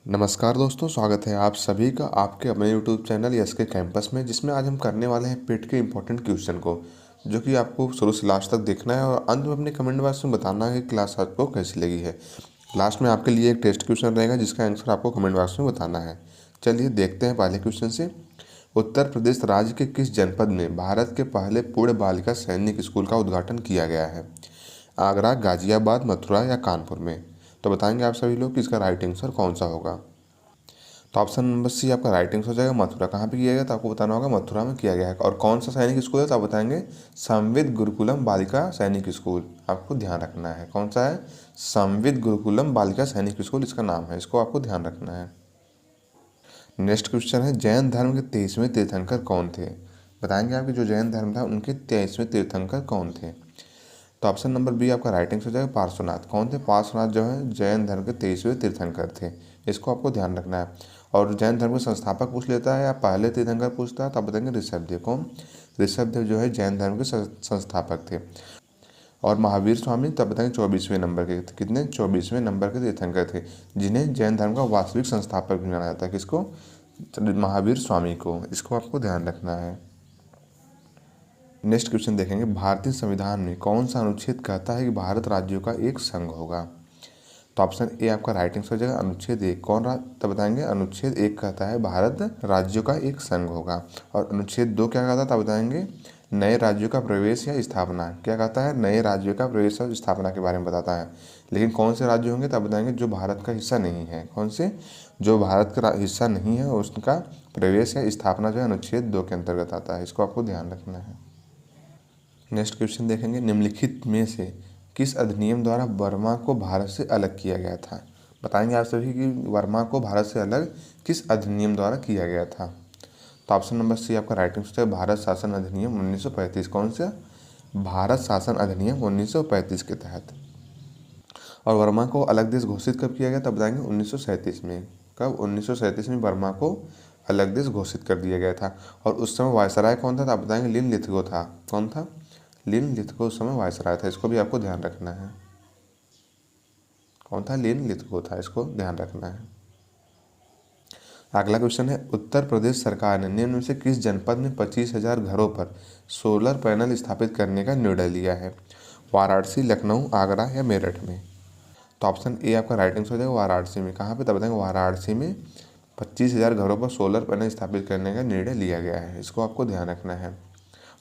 नमस्कार दोस्तों, स्वागत है आप सभी का आपके अपने यूट्यूब चैनल यस के कैंपस में, जिसमें आज हम करने वाले हैं पेट के इम्पोर्टेंट क्वेश्चन को, जो कि आपको शुरू से लास्ट तक देखना है और अंत में अपने कमेंट बॉक्स में बताना है कि क्लास आपको कैसी लगी है। लास्ट में आपके लिए एक टेस्ट क्वेश्चन रहेगा जिसका आंसर आपको कमेंट बॉक्स में बताना है। चलिए देखते हैं पहले क्वेश्चन से। उत्तर प्रदेश राज्य के किस जनपद में भारत के पहले पूर्ण बालिका सैनिक स्कूल का उद्घाटन किया गया है? आगरा, गाजियाबाद, मथुरा या कानपुर में? तो बताएंगे आप सभी लोग कि इसका राइट आंसर कौन सा होगा। तो ऑप्शन नंबर सी आपका राइट आंसर हो जाएगा मथुरा। कहाँ पे किया गया तो आपको बताना होगा मथुरा में किया गया है। और कौन सा सैनिक स्कूल है तो आप बताएंगे संविद गुरुकुलम बालिका सैनिक स्कूल। आपको ध्यान रखना है कौन सा है, संविद गुरुकुलम बालिका सैनिक स्कूल इसका नाम है, इसको आपको ध्यान रखना है। नेक्स्ट क्वेश्चन है, जैन धर्म के 23वें तीर्थंकर कौन थे? बताएंगे आपके जो जैन धर्म था उनके 23वें तीर्थंकर कौन थे? तो ऑप्शन नंबर बी आपका राइट आंसर हो जाएगा पार्श्वनाथ। कौन थे? पार्श्वनाथ जो है जैन धर्म के 23वें तीर्थंकर थे, इसको आपको ध्यान रखना है। और जैन धर्म के संस्थापक पूछ लेता है या पहले तीर्थंकर पूछता है तो आप बताएंगे ऋषभदेव। कौन? ऋषभदेव जो है जैन धर्म के संस्थापक थे। और महावीर स्वामी तब बताएंगे 24वें नंबर के थे। कितने? 24वें नंबर के तीर्थंकर थे, जिन्हें जैन धर्म का वास्तविक संस्थापक भी माना जाता है। किसको? महावीर स्वामी को। इसको आपको ध्यान रखना है। नेक्स्ट क्वेश्चन देखेंगे, भारतीय संविधान में कौन सा अनुच्छेद कहता है कि भारत राज्यों का एक संघ होगा? तो ऑप्शन ए आपका राइट आंसर हो जाएगा अनुच्छेद 1। तब बताएंगे अनुच्छेद 1 कहता है भारत राज्यों का एक संघ होगा। और अनुच्छेद 2 क्या कहता है तब बताएंगे नए राज्यों का प्रवेश या स्थापना। क्या कहता है? नए राज्यों का प्रवेश और स्थापना के बारे में बताता है। लेकिन कौन से राज्य होंगे तब बताएंगे जो भारत का हिस्सा नहीं है। कौन से? जो भारत का हिस्सा नहीं है उसका प्रवेश या स्थापना जो है अनुच्छेद 2 के अंतर्गत आता है, इसको आपको ध्यान रखना है। नेक्स्ट क्वेश्चन देखेंगे, निम्नलिखित में से किस अधिनियम द्वारा वर्मा को भारत से अलग किया गया था? बताएंगे आप सभी कि वर्मा को भारत से अलग किस अधिनियम द्वारा किया गया था। तो ऑप्शन नंबर सी आपका राइट आंसर है भारत शासन अधिनियम 1935। कौन सा? भारत शासन अधिनियम 1935 के तहत। और वर्मा को अलग देश घोषित कब किया गया तब बताएंगे 1937 में। कब? 1937 में वर्मा को अलग देश घोषित कर दिया गया था। और उस समय वायसराय कौन था तो आप बताएंगे लिन लिथगो था। कौन था? लिन लिथगो उस समय वायसराय था, इसको भी आपको ध्यान रखना है। कौन था? लिन लिथगो था, इसको ध्यान रखना है। अगला क्वेश्चन है, उत्तर प्रदेश सरकार ने निम्न में से किस जनपद में 25,000 घरों पर सोलर पैनल स्थापित करने का निर्णय लिया है? वाराणसी, लखनऊ, आगरा या मेरठ में? तो ऑप्शन ए आपका राइट आंसर हो जाएगा वाराणसी में। कहाँ पे तब बताएंगे वाराणसी में 25,000 घरों पर सोलर पैनल स्थापित करने का निर्णय लिया गया है, इसको आपको ध्यान रखना है।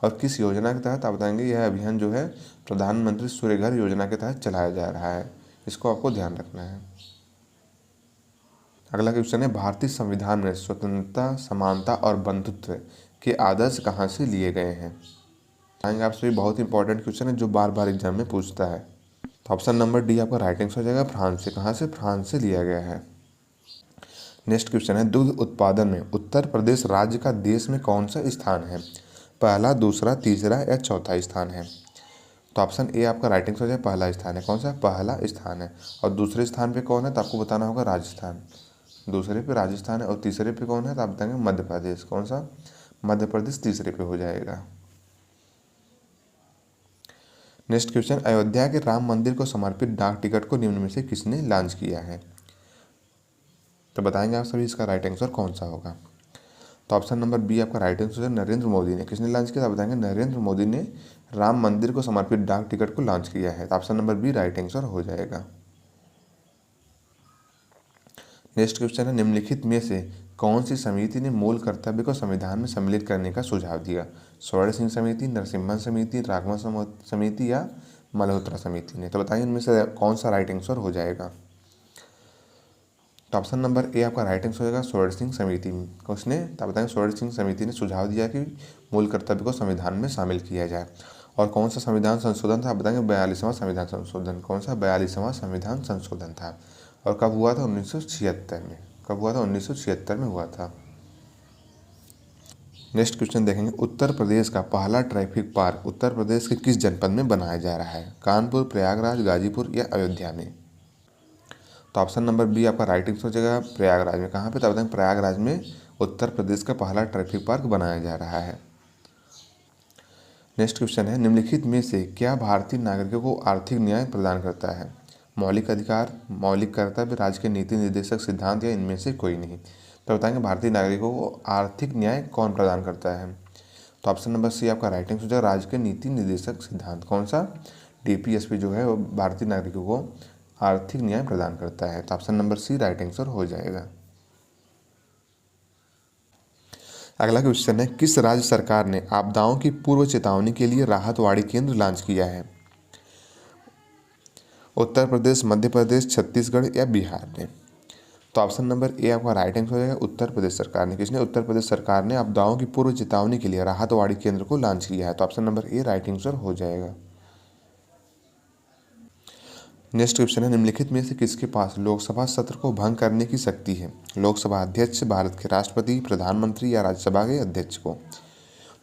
और किस योजना के तहत आप बताएंगे यह अभियान जो है प्रधानमंत्री सूर्य घर योजना के तहत चलाया जा रहा है, इसको आपको ध्यान रखना है। अगला क्वेश्चन है, भारतीय संविधान में स्वतंत्रता, समानता और बंधुत्व के आदर्श कहाँ से लिए गए हैं? आएंगे आपसे बहुत इंपॉर्टेंट क्वेश्चन है जो बार बार एग्जाम में पूछता है। तो ऑप्शन नंबर डी आपका राइट आंसर हो जाएगा फ्रांस से। कहाँ से? फ्रांस से लिया गया है। नेक्स्ट क्वेश्चन है, दुग्ध उत्पादन में उत्तर प्रदेश राज्य का देश में कौन सा स्थान है? पहला, दूसरा, तीसरा या चौथा स्थान है? तो ऑप्शन ए आपका राइट आंसर हो जाए पहला स्थान है। कौन सा? पहला स्थान है। और दूसरे स्थान पे कौन है तो आपको बताना होगा राजस्थान। दूसरे पे राजस्थान है। और तीसरे पे कौन है तो आप बताएंगे मध्य प्रदेश। कौन सा? मध्य प्रदेश तीसरे पे हो जाएगा। नेक्स्ट क्वेश्चन, अयोध्या के राम मंदिर को समर्पित डाक टिकट को निम्न में से किसने लॉन्च किया है? तो बताएंगे आप सभी इसका राइट आंसर कौन सा होगा। तो ऑप्शन नंबर बी आपका राइट आंसर है नरेंद्र मोदी ने। किसने लॉन्च किया? बताएंगे नरेंद्र मोदी ने राम मंदिर को समर्पित डाक टिकट को लॉन्च किया है। तो option number B right answer हो जाएगा। नेक्स्ट क्वेश्चन है, निम्नलिखित में से कौन सी समिति ने मूल कर्तव्य को संविधान में सम्मिलित करने का सुझाव दिया? स्वर्ण सिंह समिति, नरसिम्हा समिति, राघवन समिति या मल्होत्रा समिति ने? तो बताइए इनमें से कौन सा राइट आंसर हो जाएगा। तो ऑप्शन नंबर ए आपका राइट आंसर हो जाएगा स्वर्ण सिंह समिति। उसने तो बताएंगे स्वर्ण सिंह समिति ने सुझाव दिया कि मूल कर्तव्य को संविधान में शामिल किया जाए। और कौन सा संविधान संशोधन था? आप बताएंगे 42वां संविधान संशोधन। कौन सा? 42वां संविधान संशोधन था। और कब हुआ था? 1976 में। कब हुआ था? 1976 में हुआ था। नेक्स्ट क्वेश्चन देखेंगे, उत्तर प्रदेश का पहला ट्रैफिक पार्क उत्तर प्रदेश के किस जनपद में बनाया जा रहा है? कानपुर, प्रयागराज, गाजीपुर या अयोध्या में? तो ऑप्शन नंबर बी आपका राइट आंसर हो जाएगा प्रयागराज में। कहाँ पे? तो बताएंगे प्रयागराज में उत्तर प्रदेश का पहला ट्रैफिक पार्क बनाया जा रहा है। नेक्स्ट क्वेश्चन है, निम्नलिखित में से क्या भारतीय नागरिकों को आर्थिक न्याय प्रदान करता है? मौलिक अधिकार, मौलिक कर्तव्य, राज्य के नीति निर्देशक सिद्धांत या इनमें से कोई नहीं। तो बताएंगे भारतीय नागरिकों को आर्थिक न्याय कौन प्रदान करता है? तो ऑप्शन नंबर सी आपका राइट आंसर हो जाएगा, राज्य के नीति निर्देशक सिद्धांत। कौन सा? डीपीएसपी जो है वो भारतीय नागरिकों को आर्थिक न्याय प्रदान करता है। तो option number C right answer हो जाएगा। अगला क्वेश्चन है, किस राज्य सरकार ने आपदाओं की पूर्व चेतावनी के लिए राहतवाड़ी केंद्र लॉन्च किया है? उत्तर प्रदेश, मध्य प्रदेश, छत्तीसगढ़ या बिहार ने? तो ऑप्शन नंबर ए आपका राइट आंसर हो जाएगा, उत्तर प्रदेश सरकार ने। किसने? उत्तर प्रदेश सरकार ने आपदाओं की पूर्व चेतावनी के लिए राहतवाड़ी केंद्र को लॉन्च किया है। तो option number A right answer हो जाएगा। नेक्स्ट क्वेश्चन है, निम्नलिखित में से किसके पास लोकसभा सत्र को भंग करने की शक्ति है? लोकसभा अध्यक्ष, भारत के राष्ट्रपति, प्रधानमंत्री या राज्यसभा के अध्यक्ष को?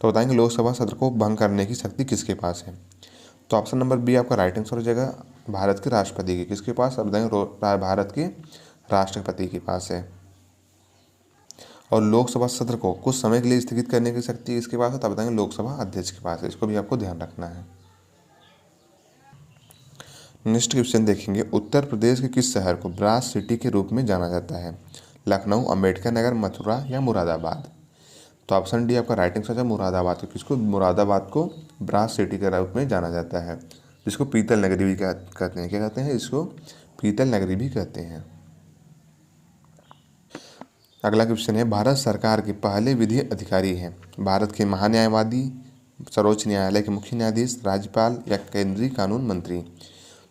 तो बताएंगे लोकसभा सत्र को भंग करने की शक्ति किसके पास है? तो ऑप्शन नंबर बी आपका राइट आंसर हो जाएगा, भारत के राष्ट्रपति के। किसके पास? अब बताएंगे भारत के राष्ट्रपति के पास है। और लोकसभा सत्र को कुछ समय के लिए स्थगित करने की शक्ति किसके पास है? तो बताएंगे लोकसभा अध्यक्ष के पास है। इसको भी आपको ध्यान रखना है। नेक्स्ट क्वेश्चन देखेंगे, उत्तर प्रदेश के किस शहर को ब्रास सिटी के रूप में जाना जाता है? लखनऊ, अंबेडकर नगर, मथुरा या मुरादाबाद? तो ऑप्शन डी आपका राइट आंसर है, मुरादाबाद। किसको? मुरादाबाद को ब्रास सिटी के रूप में जाना जाता है, जिसको पीतल नगरी भी कहते हैं। क्या कहते हैं इसको? पीतल नगरी भी कहते हैं। अगला क्वेश्चन है, भारत सरकार के पहले विधि अधिकारी हैं भारत के महान्यायवादी, सर्वोच्च न्यायालय के मुख्य न्यायाधीश, राज्यपाल या केंद्रीय कानून मंत्री?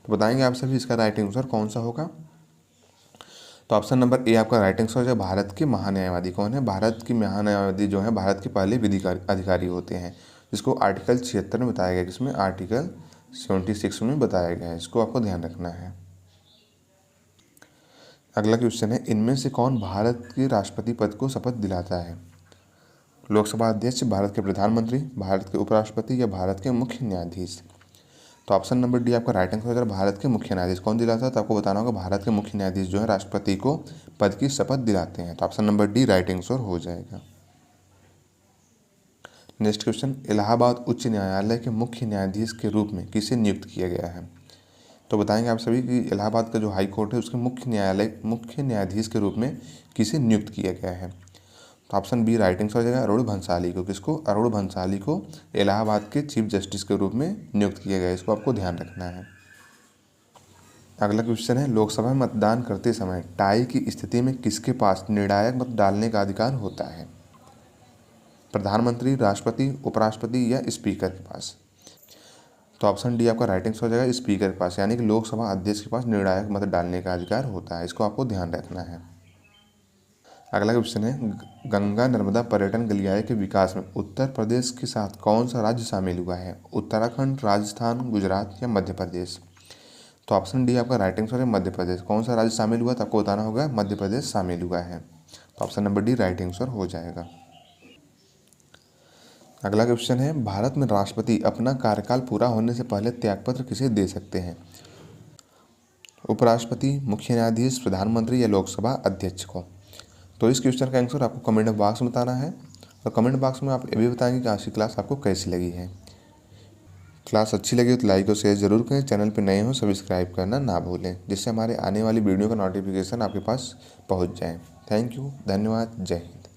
तो बताएंगे आप सभी इसका राइट आंसर कौन सा होगा? तो ऑप्शन नंबर ए आपका राइट आंसर हो जाएगा, भारत के महान्यायवादी। कौन है? भारत के महान्यायवादी जो है भारत के पहले विधि अधिकारी होते हैं, जिसको आर्टिकल 76 में बताया गया। किसमें? आर्टिकल 76 में बताया गया है। इसको आपको ध्यान रखना है। अगला क्वेश्चन है, इनमें से कौन भारत के राष्ट्रपति पद को शपथ दिलाता है? लोकसभा अध्यक्ष, भारत के प्रधानमंत्री, भारत के उपराष्ट्रपति या भारत के मुख्य न्यायाधीश? तो ऑप्शन नंबर डी आपका राइट आंसर है, भारत के मुख्य न्यायाधीश। कौन दिलाता है? तो आपको बताना होगा, भारत के मुख्य न्यायाधीश जो है राष्ट्रपति को पद की शपथ दिलाते हैं। तो option number D right answer हो जाएगा। नेक्स्ट क्वेश्चन, इलाहाबाद उच्च न्यायालय के मुख्य न्यायाधीश के रूप में किसे नियुक्त किया गया है? तो बताएंगे आप सभी कि इलाहाबाद का जो हाई कोर्ट है उसके मुख्य न्यायाधीश के रूप में किसे नियुक्त किया गया है? तो ऑप्शन बी राइट आंसर हो जाएगा, अरुण भंसाली को। किसको? अरुण भंसाली को इलाहाबाद के चीफ जस्टिस के रूप में नियुक्त किया गया है। इसको आपको ध्यान रखना है। अगला क्वेश्चन है, लोकसभा में मतदान करते समय टाई की स्थिति में किसके पास निर्णायक मत डालने का अधिकार होता है? प्रधानमंत्री, राष्ट्रपति, उपराष्ट्रपति या स्पीकर के पास? तो ऑप्शन डी आपका राइट आंसर हो जाएगा, स्पीकर के पास, यानी कि लोकसभा अध्यक्ष के पास निर्णायक मत डालने का अधिकार होता है। इसको आपको ध्यान रखना है। अगला क्वेश्चन है, गंगा नर्मदा पर्यटन गलियारे के विकास में उत्तर प्रदेश के साथ कौन सा राज्य शामिल हुआ है? उत्तराखंड, राजस्थान, गुजरात या मध्य प्रदेश? तो ऑप्शन डी आपका राइट आंसर है, मध्य प्रदेश। कौन सा राज्य शामिल हुआ? तो आपको बताना होगा, मध्य प्रदेश शामिल हुआ है। तो option number D right answer हो जाएगा। अगला क्वेश्चन है, भारत में राष्ट्रपति अपना कार्यकाल पूरा होने से पहले त्यागपत्र किसे दे सकते हैं? उपराष्ट्रपति, मुख्य न्यायाधीश, प्रधानमंत्री या लोकसभा अध्यक्ष को? तो इस क्वेश्चन का आंसर आपको कमेंट बॉक्स में बताना है। और कमेंट बॉक्स में आप ये भी बताएंगे कि आज की क्लास आपको कैसी लगी है। क्लास अच्छी लगी तो लाइक और शेयर जरूर करें। चैनल पर नए हो सब्सक्राइब करना ना भूलें, जिससे हमारे आने वाली वीडियो का नोटिफिकेशन आपके पास पहुंच जाए। थैंक यू, धन्यवाद, जय हिंद।